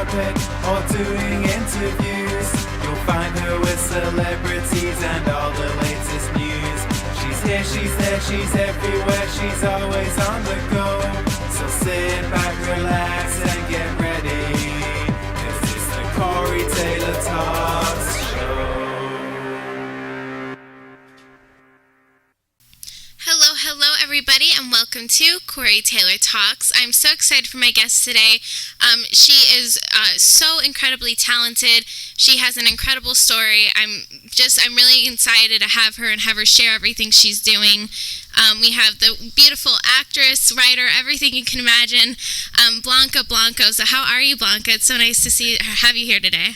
carpet or doing interviews. You'll find her with celebrities and all the latest news. She's here, she's there, she's everywhere, she's always on the go. So sit back, relax and get ready. This is the Corey Taylor Talks Show. Hello everybody, and welcome to Corey Taylor Talks. I'm so excited for my guest today. She is so incredibly talented. She has an incredible story. I'm really excited to have her and have her share everything she's doing. We have the beautiful actress, writer, everything you can imagine, Blanca Blanco. So how are you, Blanca? It's so nice to have you here today.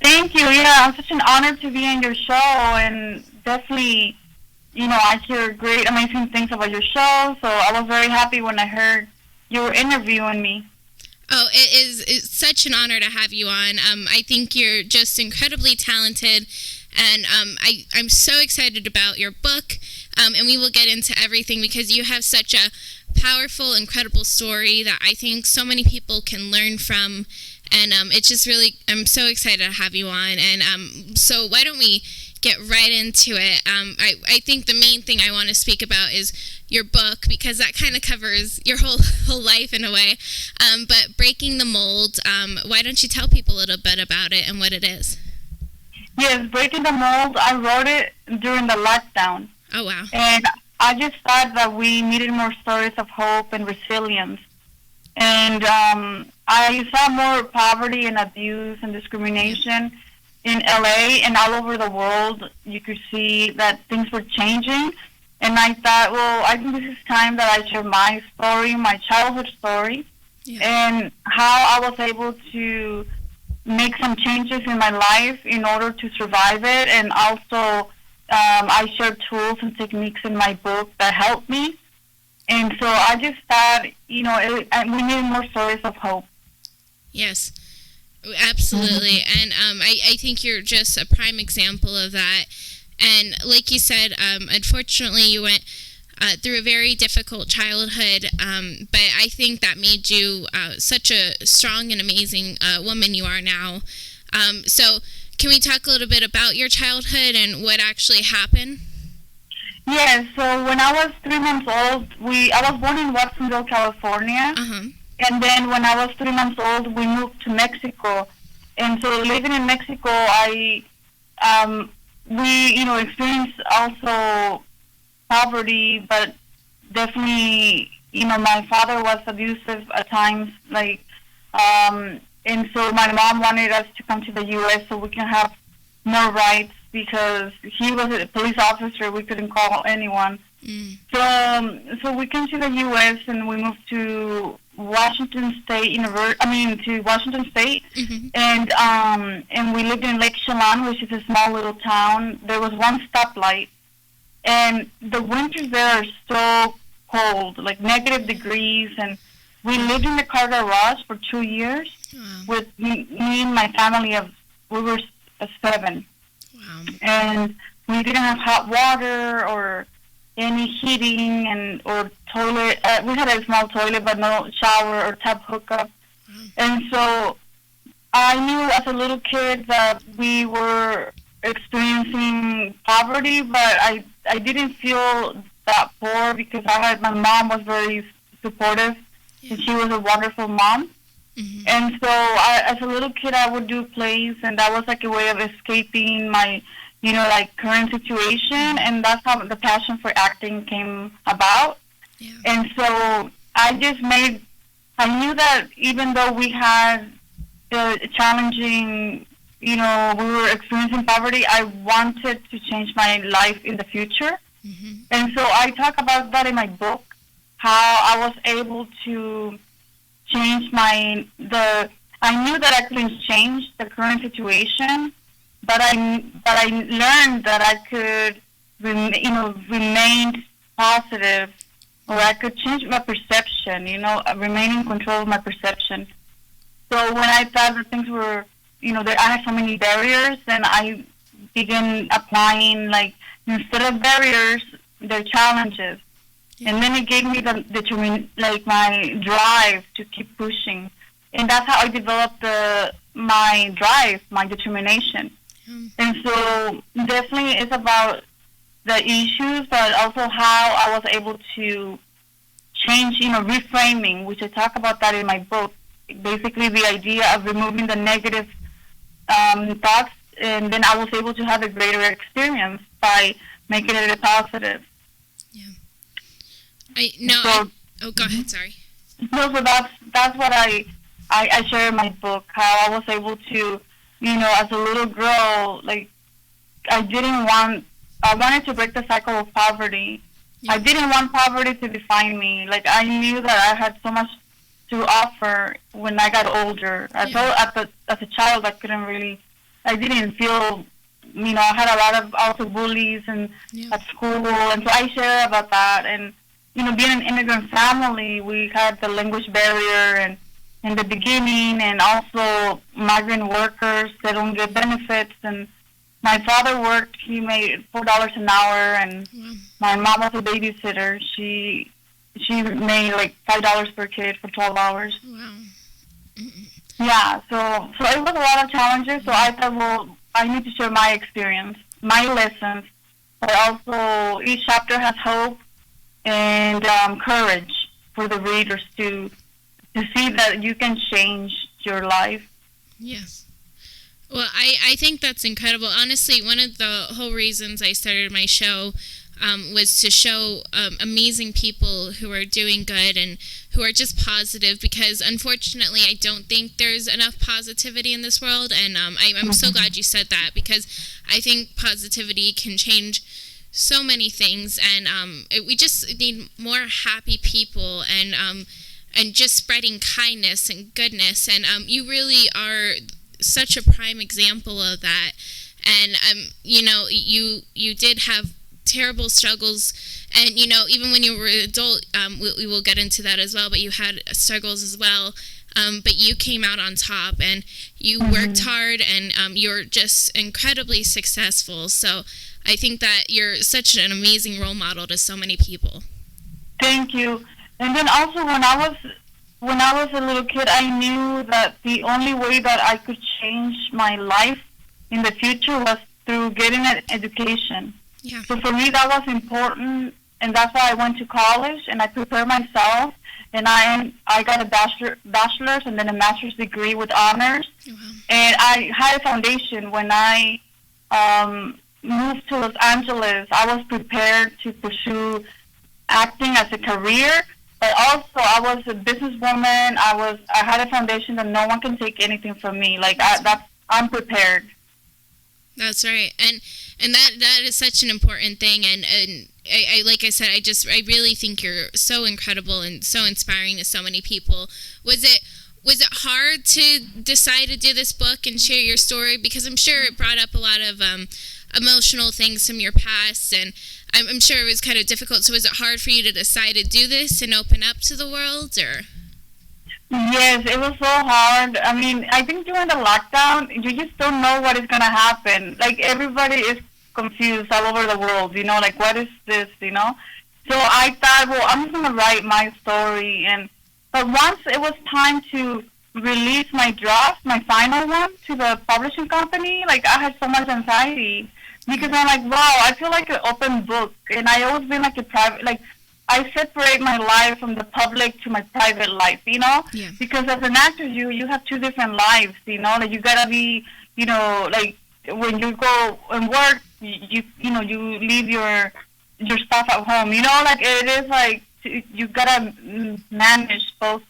Thank you. Yeah, it's such an honor to be on your show, and definitely, I hear great, amazing things about your show, so I was very happy when I heard you were interviewing me. Oh, it's such an honor to have you on. I think you're just incredibly talented, and I'm so excited about your book, and we will get into everything because you have such a powerful, incredible story that I think so many people can learn from, and it's just really, I'm so excited to have you on, and so why don't we get right into it. I think the main thing I want to speak about is your book, because that kind of covers your whole life in a way. But Breaking the Mold, why don't you tell people a little bit about it and what it is? Yes, Breaking the Mold, I wrote it during the lockdown. Oh, wow. And I just thought that we needed more stories of hope and resilience. And I saw more poverty and abuse and discrimination in LA and all over the world. You could see that things were changing, and I thought, well, I think this is time that I share my story, my childhood story, and how I was able to make some changes in my life in order to survive it. And also I share tools and techniques in my book that helped me. And so I just thought, we need more stories of hope. Yes. Absolutely, and I think you're just a prime example of that. And like you said, unfortunately, you went through a very difficult childhood, but I think that made you such a strong and amazing woman you are now. So can we talk a little bit about your childhood and what actually happened? Yes, so when I was 3 months old, I was born in Watsonville, California. And then when I was 3 months old, we moved to Mexico. And so living in Mexico, we experienced also poverty, but definitely, my father was abusive at times, and so my mom wanted us to come to the U.S. so we can have more rights, because he was a police officer. We couldn't call anyone. So we came to the U.S. and we moved to Washington State and we lived in Lake Chelan, which is a small little town. There was one stoplight, and the winters there are so cold, like negative degrees, and we lived in the car garage for 2 years with me and my family we were 7. Wow. And we didn't have hot water or any heating or toilet. We had a small toilet, but no shower or tub hookup. And so I knew as a little kid that we were experiencing poverty, but I didn't feel that poor because my mom was very supportive, and she was a wonderful mom. And so as a little kid, I would do plays, and that was like a way of escaping my current situation, and that's how the passion for acting came about. And so I knew that even though we had the challenging, we were experiencing poverty, I wanted to change my life in the future. And so I talk about that in my book, how I was able to change I knew that I couldn't change the current situation, but I learned that I could, remain positive, or I could change my perception, remain in control of my perception. So when I thought that things were, I had so many barriers, then I began applying, instead of barriers, they're challenges. And then it gave me my drive to keep pushing. and that's how I developed my drive, my determination. And so definitely it's about the issues, but also how I was able to change, reframing, which I talk about that in my book. Basically, the idea of removing the negative thoughts, and then I was able to have a greater experience by making it a positive. Yeah. Go ahead. Sorry. No, so that's what I share in my book. How I was able to, as a little girl, like I wanted to break the cycle of poverty. Yeah. I didn't want poverty to define me. Like I knew that I had so much to offer when I got older. I thought as a child I didn't feel, I had a lot of also bullies and at school, and so I share about that. And being an immigrant family, we had the language barrier and in the beginning, and also migrant workers that don't get benefits. And my father worked; he made $4 an hour, and my mom was a babysitter. She made like $5 per kid for 12 hours. Wow. Yeah, so it was a lot of challenges. So I thought, well, I need to share my experience, my lessons, but also each chapter has hope and courage for the readers to see that you can change your life. Yes. Well, I think that's incredible. Honestly, one of the whole reasons I started my show was to show amazing people who are doing good and who are just positive, because unfortunately I don't think there's enough positivity in this world, and I'm so glad you said that, because I think positivity can change so many things, and we just need more happy people, and just spreading kindness and goodness, and you really are such a prime example of that. And you did have terrible struggles, and even when you were an adult, we will get into that as well, but you had struggles as well, but you came out on top, and you worked hard, and you're just incredibly successful. So I think that you're such an amazing role model to so many people. Thank you. And then also when I was a little kid, I knew that the only way that I could change my life in the future was through getting an education. Yeah. So for me that was important, and that's why I went to college and I prepared myself, and I got a bachelor's and then a master's degree with honors. Wow. And I had a foundation. When I moved to Los Angeles, I was prepared to pursue acting as a career, but also I was a businesswoman. I had a foundation that no one can take anything from me. Like I'm prepared. That's right, and that is such an important thing. And I like I said, I really think you're so incredible and so inspiring to so many people. Was it hard to decide to do this book and share your story? Because I'm sure it brought up a lot of emotional things from your past, and I'm sure it was kind of difficult. So was it hard for you to decide to do this and open up to the world, or? Yes, it was so hard. I mean, I think during the lockdown, you just don't know what is going to happen. Like, everybody is confused all over the world, like, what is this, So I thought, well, I'm just going to write my story. But once it was time to release my draft, my final one, to the publishing company, like, I had so much anxiety. Because I'm like, wow, I feel like an open book. And I always been like a private, like, I separate my life from the public to my private life, Yeah. Because as an actor, you have two different lives, Like, you gotta be, like, when you go and work, you leave your stuff at home, Like, it is like, you gotta manage both.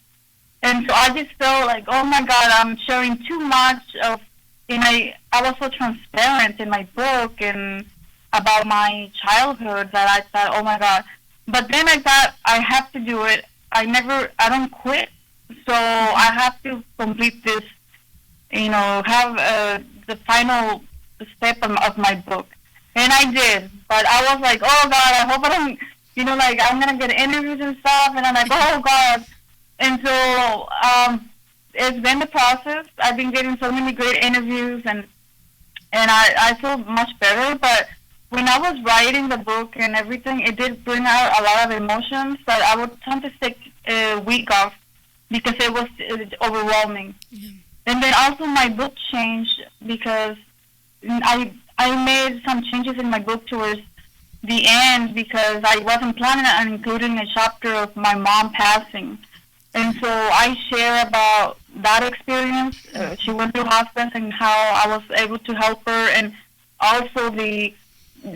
And so I just felt like, oh my God, I'm sharing too much of, and I was so transparent in my book and about my childhood that I thought, oh my God. But then I thought, I have to do it. I don't quit. So I have to complete this, have the final step of my book. And I did. But I was like, oh God, I hope I don't, like, I'm going to get interviews and stuff. And I'm like, oh God. And so it's been the process. I've been getting so many great interviews, and I feel much better. But when I was writing the book and everything, it did bring out a lot of emotions. But I would tend to take a week off because it was overwhelming. Yeah. And then also my book changed because I made some changes in my book towards the end because I wasn't planning on including a chapter of my mom passing. And so I share about that experience. She went through hospice and how I was able to help her, and also the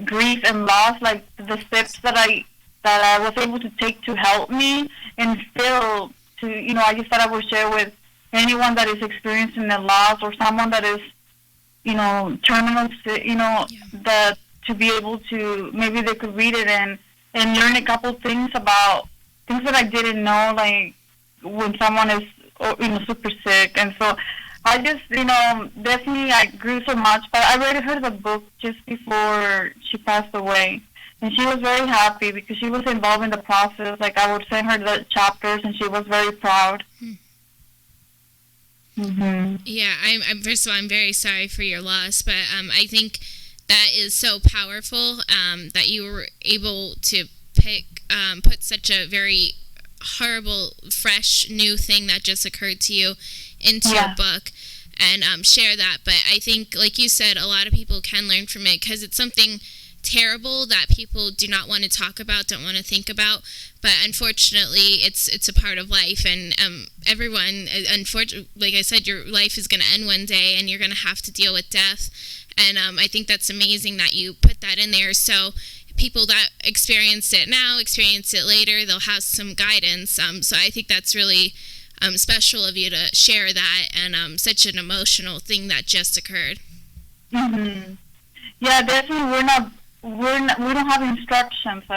grief and loss, like the steps that I was able to take to help me, and still to, I just thought I would share with anyone that is experiencing a loss or someone that is, terminal, that to be able to, maybe they could read it and learn a couple things about things that I didn't know, like when someone is, super sick. And so I just, definitely I grew so much, but I read her the book just before she passed away. And she was very happy because she was involved in the process. Like, I would send her the chapters, and she was very proud. Mm-hmm. Yeah, first of all, I'm very sorry for your loss, but I think that is so powerful that you were able to put such a very horrible, fresh, new thing that just occurred to you into your book and share that. But I think, like you said, a lot of people can learn from it because it's something terrible that people do not want to talk about, don't want to think about. But unfortunately, it's a part of life, and everyone, unfortunately, like I said, your life is going to end one day, and you're going to have to deal with death. And I think that's amazing that you put that in there, so people that experience it now, experience it later, they'll have some guidance. So I think that's really special of you to share that, and such an emotional thing that just occurred. Mm-hmm. Yeah, definitely. We don't have instructions. So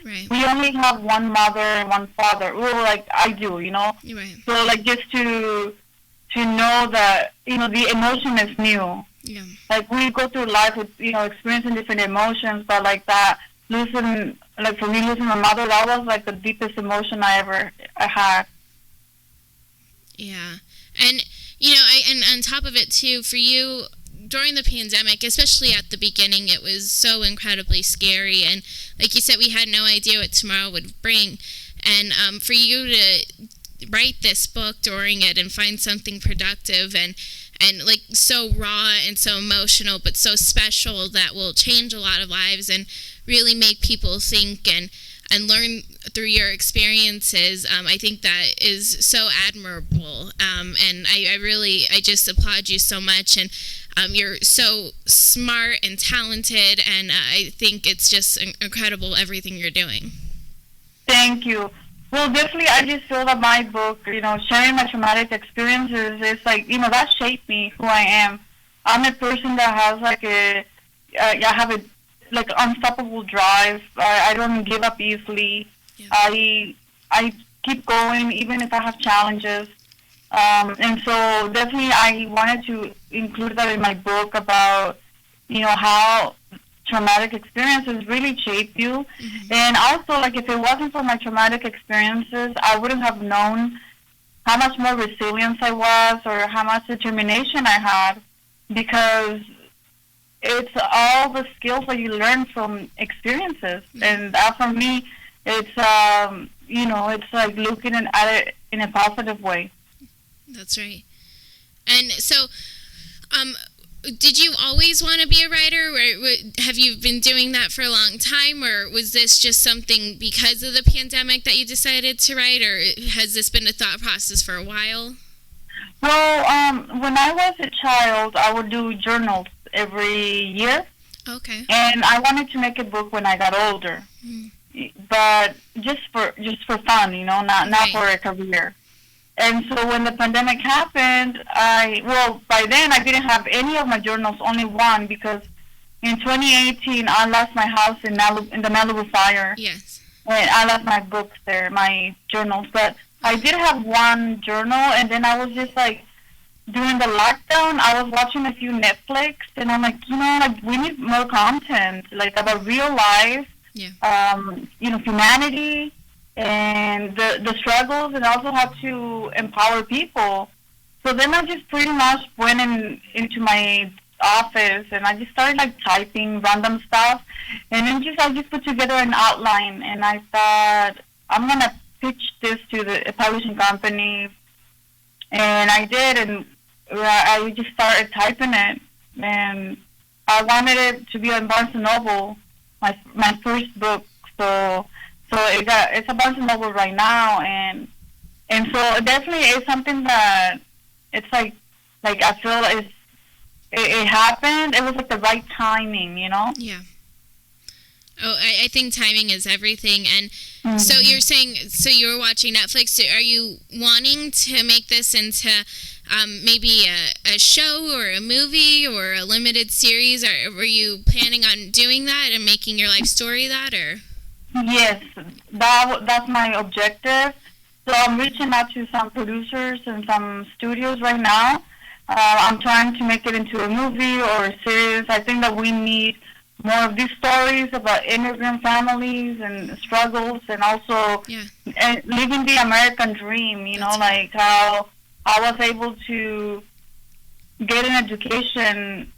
right. We only have one mother and one father. Well, like I do, Right. So like just to know that the emotion is new. Yeah. Like we go through life with experiencing different emotions, but like that for me losing my mother, that was like the deepest emotion I had. Yeah, and and on top of it too, for you, during the pandemic, especially at the beginning, it was so incredibly scary. And like you said, we had no idea what tomorrow would bring. And for you to write this book during it and find something productive and like so raw and so emotional, but so special that will change a lot of lives and really make people think and learn through your experiences, I think that is so admirable. And I just applaud you so much. And you're so smart and talented, and I think it's just incredible everything you're doing. Thank you. Well, definitely, I just feel that my book, sharing my traumatic experiences, is like, that shaped me, who I am. I'm a person that has I have a unstoppable drive. I don't give up easily. Yeah. I keep going even if I have challenges. And so definitely I wanted to include that in my book about, how traumatic experiences really shape you. Mm-hmm. And also, if it wasn't for my traumatic experiences, I wouldn't have known how much more resilience I was or how much determination I had, because it's all the skills that you learn from experiences. Mm-hmm. And that for me, it's, it's like looking at it in a positive way. That's right. And so, did you always want to be a writer, or have you been doing that for a long time, or was this just something because of the pandemic that you decided to write, or has this been a thought process for a while? Well, when I was a child, I would do journals every year. Okay. And I wanted to make a book when I got older, but just for fun, not for a career. And so when the pandemic happened, by then I didn't have any of my journals, only one, because in 2018 I lost my house in the Malibu fire. Yes. And I left my books there, my journals. But I did have one journal, and then I was just during the lockdown, I was watching a few Netflix, and I'm like, we need more content, about real life, humanity, and the struggles, and also how to empower people. So then I just pretty much went into my office, and I just started typing random stuff, and then I just put together an outline, and I thought I'm gonna pitch this to the publishing company, and I did, and I just started typing it, and I wanted it to be on Barnes and Noble, my first book. So it's a Barnes and Noble right now, and so it definitely is something that it's like I feel it happened. It was like the right timing, you know? Yeah. Oh, I think timing is everything. And so you're saying, so you were watching Netflix. So are you wanting to make this into maybe a show or a movie or a limited series? Or were you planning on doing that and making your life story that? Or Yes, that's my objective. So I'm reaching out to some producers and some studios right now. I'm trying to make it into a movie or a series. I think that we need more of these stories about immigrant families and struggles, and also living the American dream, you know, like how I was able to get an education,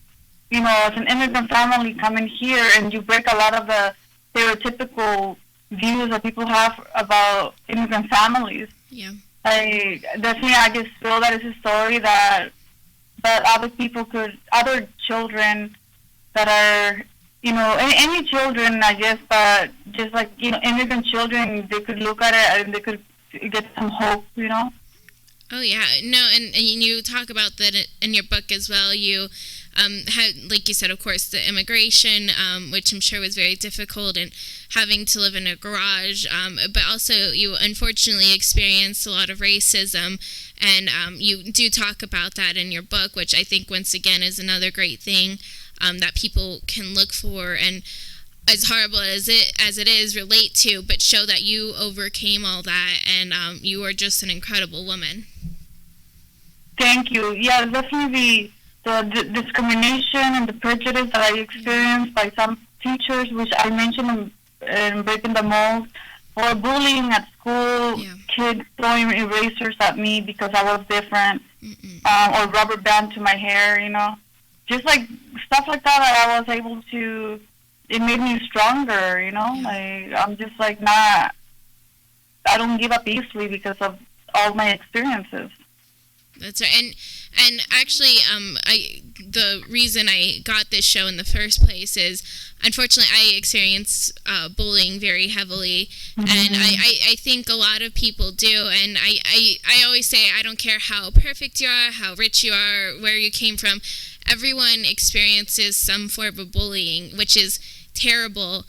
you know, as an immigrant family coming here, and you break a lot of the stereotypical views that people have about immigrant families. Yeah. Definitely, I just feel that it's a story that other children that are, you know, any children, I guess, but just like, you know, immigrant children, they could look at it and they could get some hope, you know? Oh, yeah. No, and you talk about that in your book as well. You had, like you said, of course, the immigration, which I'm sure was very difficult, and having to live in a garage, but also you unfortunately experienced a lot of racism, and you do talk about that in your book, which I think, once again, is another great thing that people can look for, and as horrible as it is, relate to, but show that you overcame all that, and you are just an incredible woman. Thank you. Yeah, definitely the discrimination and the prejudice that I experienced by some teachers, which I mentioned in Breaking the Mold, or bullying at school, kids throwing erasers at me because I was different, or rubber band to my hair, you know. Just like stuff like that, I was able to, it made me stronger, you know. Like, I'm just like I don't give up easily because of all my experiences. That's right. And actually, the reason I got this show in the first place is, unfortunately, I experienced bullying very heavily, and I think a lot of people do. And I always say, I don't care how perfect you are, how rich you are, where you came from, everyone experiences some form of bullying, which is terrible.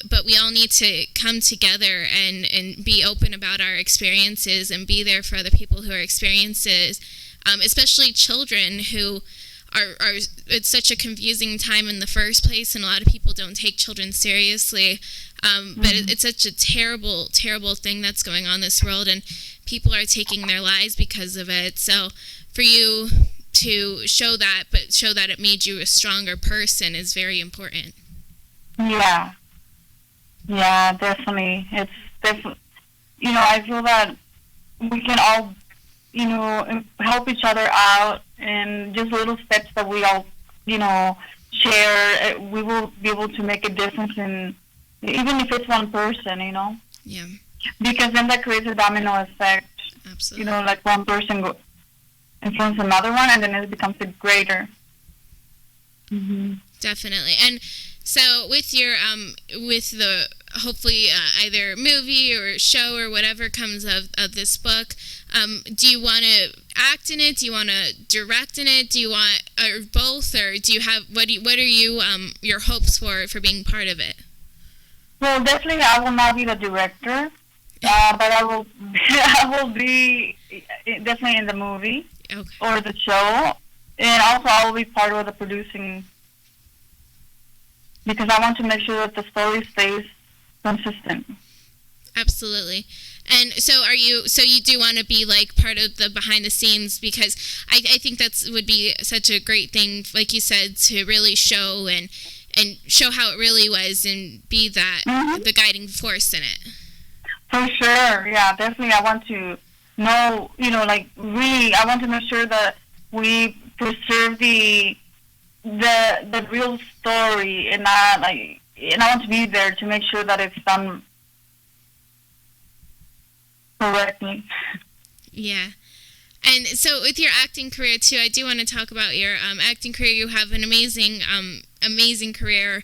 But we all need to come together and be open about our experiences and be there for other people who are experiences, especially children who are it's such a confusing time in the first place, and a lot of people don't take children seriously. But it's such a terrible, terrible thing that's going on in this world, and people are taking their lives because of it. So for you to show that, but show that it made you a stronger person, is very important. Yeah, definitely. It's definitely, you know, I feel that we can all, you know, help each other out, and just little steps that we all, you know, share, we will be able to make a difference in, even if it's one person, you know? Yeah. Because then that creates a domino effect. Absolutely. You know, like one person influence another one, and then it becomes a greater. Definitely. And so with your with the hopefully either movie or show or whatever comes of this book, do you want to act in it? Do you want to direct in it? Do you want, or both, or do you have, what are you your hopes for being part of it? Well, definitely I will not be the director, but I will be definitely in the movie or the show, and also I will be part of the producing, because I want to make sure that the story stays consistent. Absolutely. And so you do want to be like part of the behind the scenes, because I think would be such a great thing, like you said, to really show and show how it really was, and be that the guiding force in it. For sure. Yeah, definitely. I want to know, you know, like really, I want to make sure that we preserve the real story, and not like, and I want to be there to make sure that it's done correctly. Yeah. And so with your acting career too, I do want to talk about your acting career. You have an amazing career.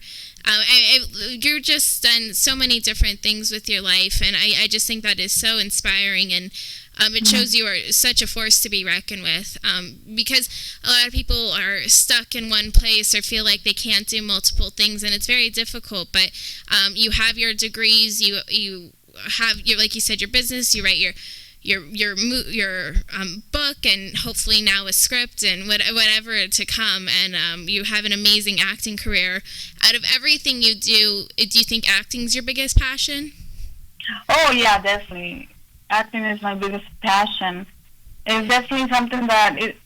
You're just done so many different things with your life, and I just think that is so inspiring, and it shows you are such a force to be reckoned with, because a lot of people are stuck in one place or feel like they can't do multiple things, and it's very difficult. But you have your degrees, you have your, like you said, your business, you write your book, and hopefully now a script and whatever to come, and you have an amazing acting career. Out of everything you do you think acting's your biggest passion? Oh yeah, definitely. Acting is my biggest passion. It's definitely something that it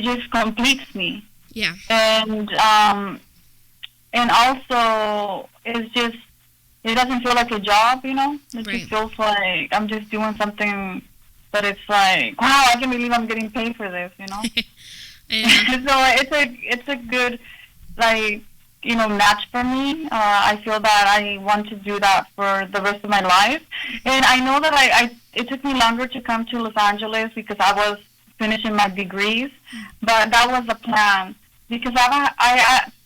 just completes me. Yeah. And also it's just, it doesn't feel like a job, It Right. just feels like I'm just doing something that it's like, wow, I can't believe I'm getting paid for this, Yeah. So it's a good, like, match for me. I feel that I want to do that for the rest of my life. And I know that it took me longer to come to Los Angeles because I was finishing my degrees, but that was the plan. Because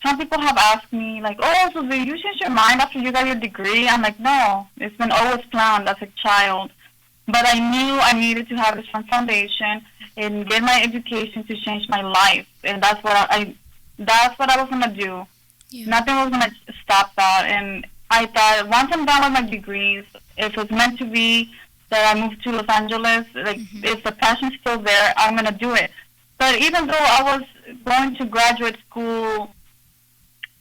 some people have asked me, like, oh, so did you change your mind after you got your degree? I'm like, no, it's been always planned as a child. But I knew I needed to have a strong foundation and get my education to change my life. And that's what I was going to do. Yeah. Nothing was going to stop that. And I thought, once I'm done with my degrees, if it's meant to be that I move to Los Angeles, like, if the passion's still there, I'm going to do it. But even though I was going to graduate school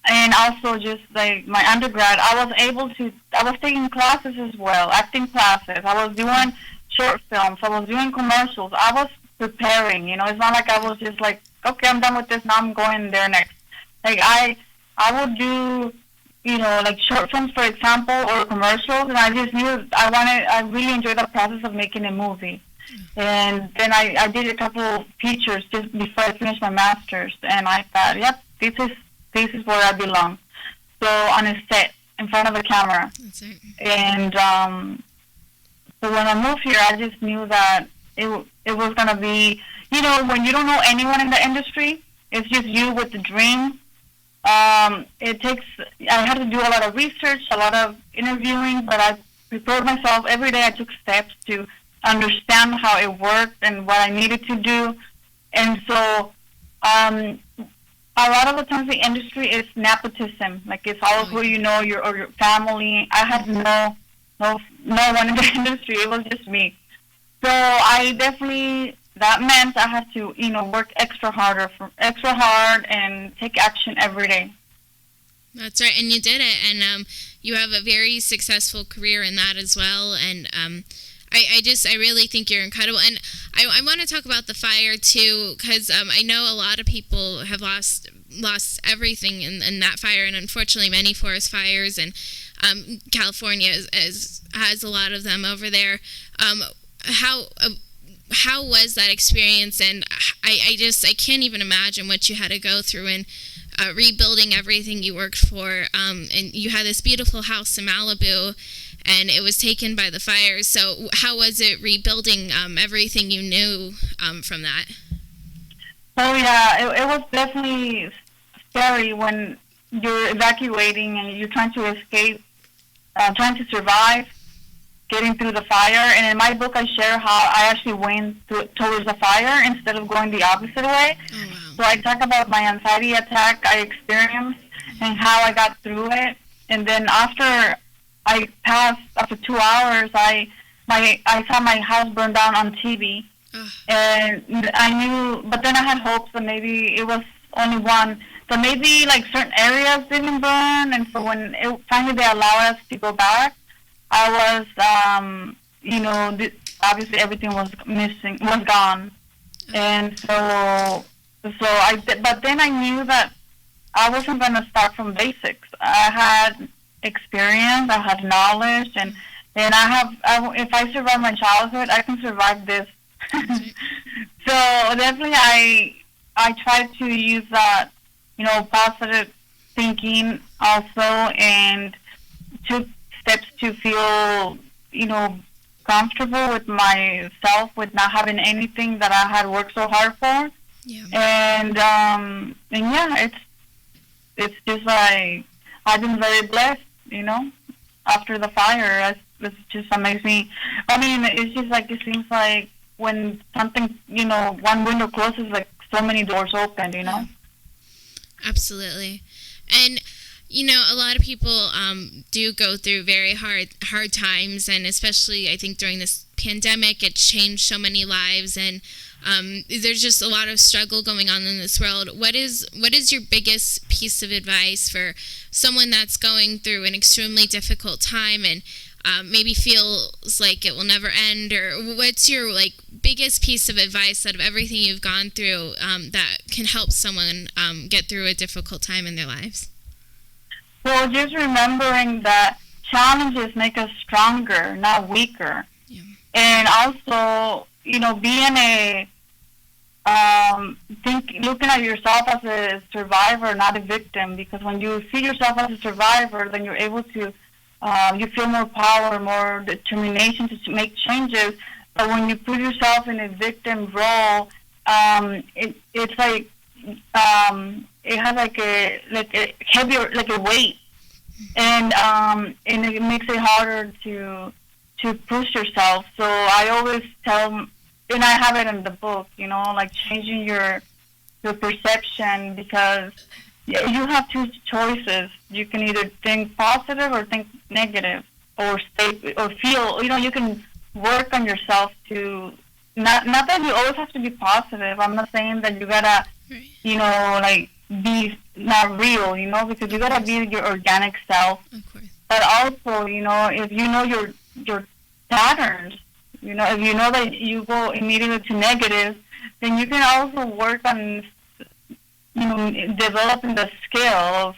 and also just like my undergrad, I was taking classes as well, acting classes. I was doing short films. I was doing commercials. I was preparing, It's not like I was just like, okay, I'm done with this, now I'm going there next. Like I would do, like short films, for example, or commercials, and I just knew I really enjoyed the process of making a movie. And then I did a couple features just before I finished my master's, and I thought, yep, this is where I belong. So on a set, in front of the camera. That's it. And so when I moved here, I just knew that it was going to be, when you don't know anyone in the industry, it's just you with the dream. I had to do a lot of research, a lot of interviewing, but I prepared myself every day. I took steps to understand how it worked and what I needed to do. And so a lot of the times the industry is nepotism. Like, it's always who you know, your family. I had no one in the industry. It was just me. So that meant I had to, work extra hard and take action every day. That's right, and you did it, and you have a very successful career in that as well, and I really think you're incredible. And I want to talk about the fire too, because I know a lot of people have lost everything in that fire, and unfortunately many forest fires, and California has a lot of them over there. How was that experience? And I can't even imagine what you had to go through in rebuilding everything you worked for. And you had this beautiful house in Malibu, and it was taken by the fires. So how was it rebuilding everything you knew from that? Oh yeah, it was definitely scary when you're evacuating and you're trying to escape, trying to survive, getting through the fire. And in my book, I share how I actually went towards the fire instead of going the opposite way. Oh, wow. So I talk about my anxiety attack I experienced and how I got through it. And then after 2 hours, I saw my house burn down on TV. And I knew, but then I had hopes that maybe it was only one. So maybe like certain areas didn't burn, and so when finally they allowed us to go back, I was, obviously everything was gone. And but then I knew that I wasn't going to start from basics. I had experience, I had knowledge, and if I survive my childhood, I can survive this. So definitely I tried to use that, positive thinking also, and took steps to feel, comfortable with myself, with not having anything that I had worked so hard for. Yeah. And yeah, it's just like I've been very blessed, after the fire. It's just amazing. I mean, it's just like it seems like when something, one window closes, like so many doors open, Yeah. Absolutely. And a lot of people do go through very hard times, and especially I think during this pandemic, it's changed so many lives, and there's just a lot of struggle going on in this world. What is your biggest piece of advice for someone that's going through an extremely difficult time and maybe feels like it will never end? Or what's your biggest piece of advice out of everything you've gone through that can help someone get through a difficult time in their lives? Well, just remembering that challenges make us stronger, not weaker. Yeah. And also, being looking at yourself as a survivor, not a victim, because when you see yourself as a survivor, then you're able to, you feel more power, more determination to make changes. But when you put yourself in a victim role, it's like, it has a heavier, like a weight, and it makes it harder to push yourself. So I always tell, and I have it in the book, changing your perception, because you have two choices. You can either think positive or think negative, or stay or feel. You can work on yourself to not that you always have to be positive. I'm not saying that you gotta, be not real, because you gotta be your organic self. Of course. But also, if you know your patterns, if you know that you go immediately to negative, then you can also work on, developing the skill of,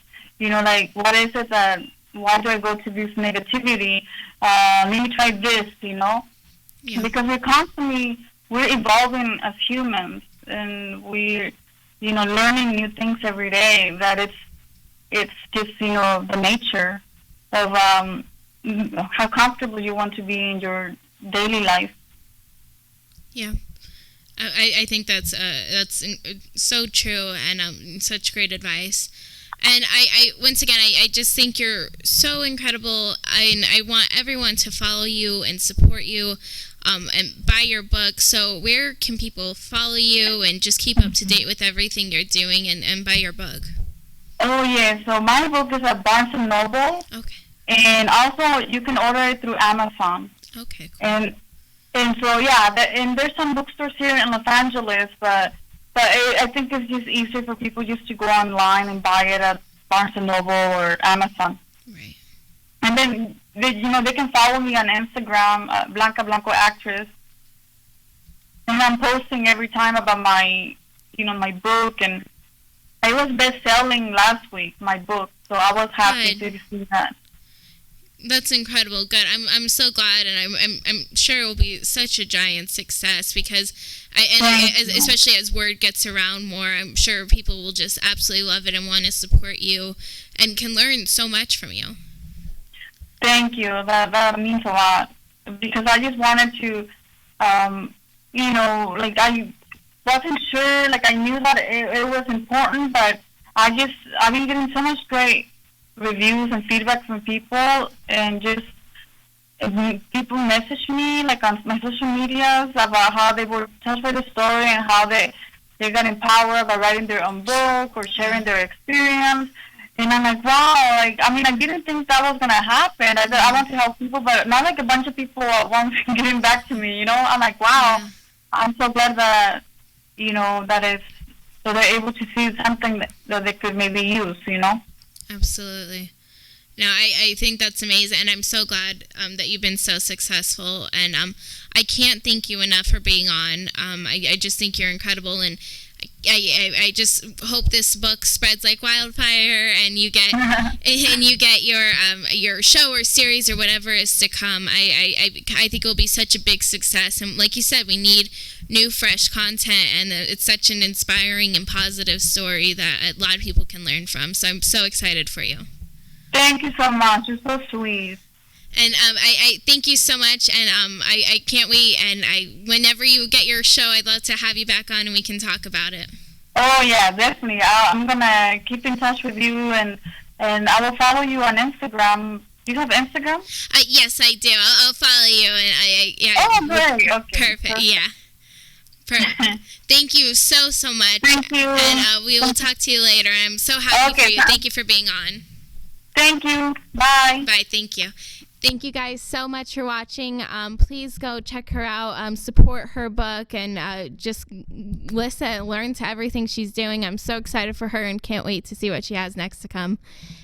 what is it that, why do I go to this negativity? Let me try this, Yeah. Because we're evolving as humans, and we're, learning new things every day, that it's just, the nature of how comfortable you want to be in your daily life. Yeah. I think that's so true, and such great advice. And I once again, I just think you're so incredible, and I want everyone to follow you and support you, and buy your book. So where can people follow you and just keep up to date with everything you're doing, and buy your book? Oh, yeah. So my book is at Barnes & Noble. Okay. And also you can order it through Amazon. Okay, cool. And so, yeah, and there's some bookstores here in Los Angeles, but I think it's just easier for people just to go online and buy it at Barnes & Noble or Amazon. Right. And then, they can follow me on Instagram, Blanca Blanco Actress. And I'm posting every time about my book. And it was best-selling last week, my book. So I was happy to see that. That's incredible. Good. I'm so glad, and I'm sure it will be such a giant success, because especially as word gets around more, I'm sure people will just absolutely love it and want to support you and can learn so much from you. Thank you. That means a lot, because I just wanted to, I wasn't sure. I knew that it was important, but I've been getting so much great reviews and feedback from people, and just people message me on my social medias about how they were touched by the story, and how they got empowered by writing their own book or sharing their experience. And I'm like, wow, I didn't think that was gonna happen. I want to help people, but not a bunch of people at once getting back to me, I'm like, wow. Yeah. I'm so glad that so they're able to see something that they could maybe use, Absolutely. No, I think that's amazing, and I'm so glad that you've been so successful, and I can't thank you enough for being on. I just think you're incredible, and I just hope this book spreads like wildfire, and you get your show or series or whatever is to come. I think it will be such a big success, and like you said, we need new, fresh content, and it's such an inspiring and positive story that a lot of people can learn from. So I'm so excited for you. Thank you so much. You're so sweet. And I thank you so much, and I can't wait. And whenever you get your show, I'd love to have you back on and we can talk about it. Oh yeah, definitely. I'm gonna keep in touch with you, and I will follow you on Instagram. Do you have Instagram? Yes, I do. I'll follow you, and yeah. Oh, great. Okay. Perfect. Yeah. Perfect. Thank you so much. Thank you. And we will talk to you later. I'm so happy for you. Thank you for being on. Thank you. Bye. Bye. Thank you. Thank you guys so much for watching. Please go check her out, support her book, and just listen, learn to everything she's doing. I'm so excited for her and can't wait to see what she has next to come.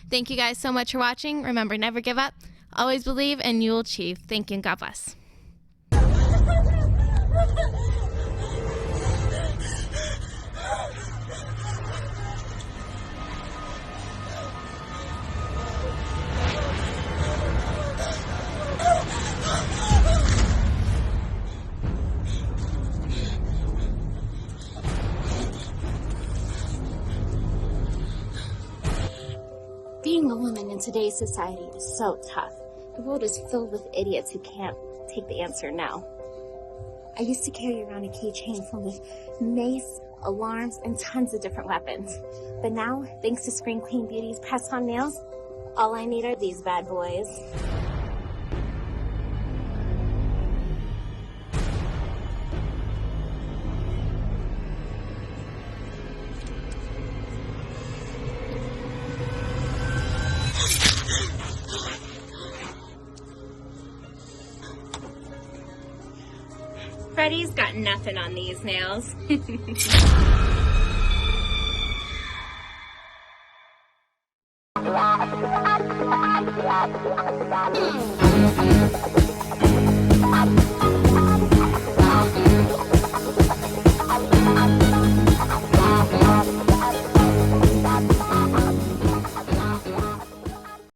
Thank you guys so much for watching. Remember, never give up, always believe, and you will achieve. Thank you and God bless. Being a woman in today's society is so tough. The world is filled with idiots who can't take the answer no. I used to carry around a keychain full of mace, alarms, and tons of different weapons. But now, thanks to Scream Queen Beauty's press-on nails, all I need are these bad boys. Freddy's got nothing on these nails.